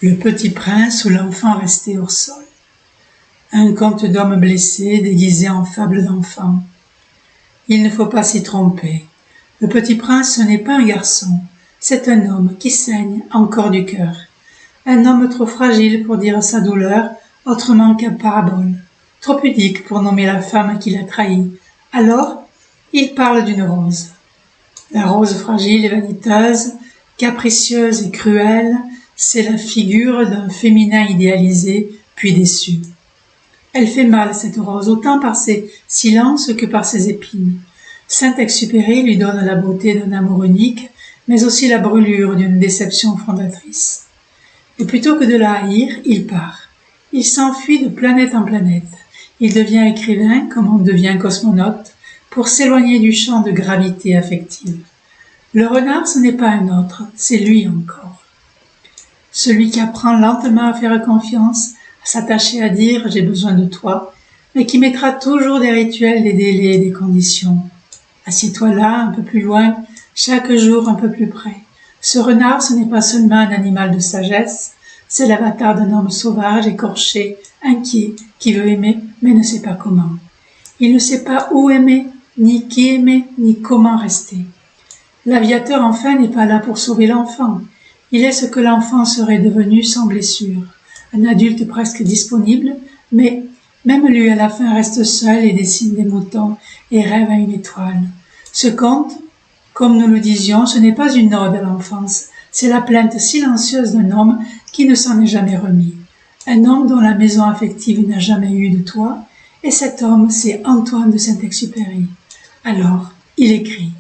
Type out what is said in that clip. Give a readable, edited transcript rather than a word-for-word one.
Le petit prince ou l'enfant resté hors sol. Un conte d'homme blessé déguisé en fable d'enfant. Il ne faut pas s'y tromper. Le petit prince ce n'est pas un garçon, c'est un homme qui saigne encore du cœur. Un homme trop fragile pour dire sa douleur autrement qu'à parabole, trop pudique pour nommer la femme qui l'a trahi. Alors, il parle d'une rose. La rose fragile et vaniteuse, capricieuse et cruelle, c'est la figure d'un féminin idéalisé puis déçu. Elle fait mal, cette rose, autant par ses silences que par ses épines. Saint-Exupéry lui donne la beauté d'un amour unique, mais aussi la brûlure d'une déception fondatrice. Et plutôt que de la haïr, il part. Il s'enfuit de planète en planète. Il devient écrivain, comme on devient cosmonaute, pour s'éloigner du champ de gravité affective. Le renard, ce n'est pas un autre, c'est lui encore. Celui qui apprend lentement à faire confiance, à s'attacher à dire « j'ai besoin de toi », mais qui mettra toujours des rituels, des délais et des conditions. Assieds-toi là, un peu plus loin, chaque jour un peu plus près. Ce renard, ce n'est pas seulement un animal de sagesse, c'est l'avatar d'un homme sauvage, écorché, inquiet, qui veut aimer, mais ne sait pas comment. Il ne sait pas où aimer, ni qui aimer, ni comment rester. L'aviateur, enfin, n'est pas là pour sauver l'enfant. Il est ce que l'enfant serait devenu sans blessure. Un adulte presque disponible, mais même lui à la fin reste seul et dessine des moutons et rêve à une étoile. Ce conte, comme nous le disions, ce n'est pas une ode à l'enfance, c'est la plainte silencieuse d'un homme qui ne s'en est jamais remis. Un homme dont la maison affective n'a jamais eu de toit, et cet homme, c'est Antoine de Saint-Exupéry. Alors, il écrit.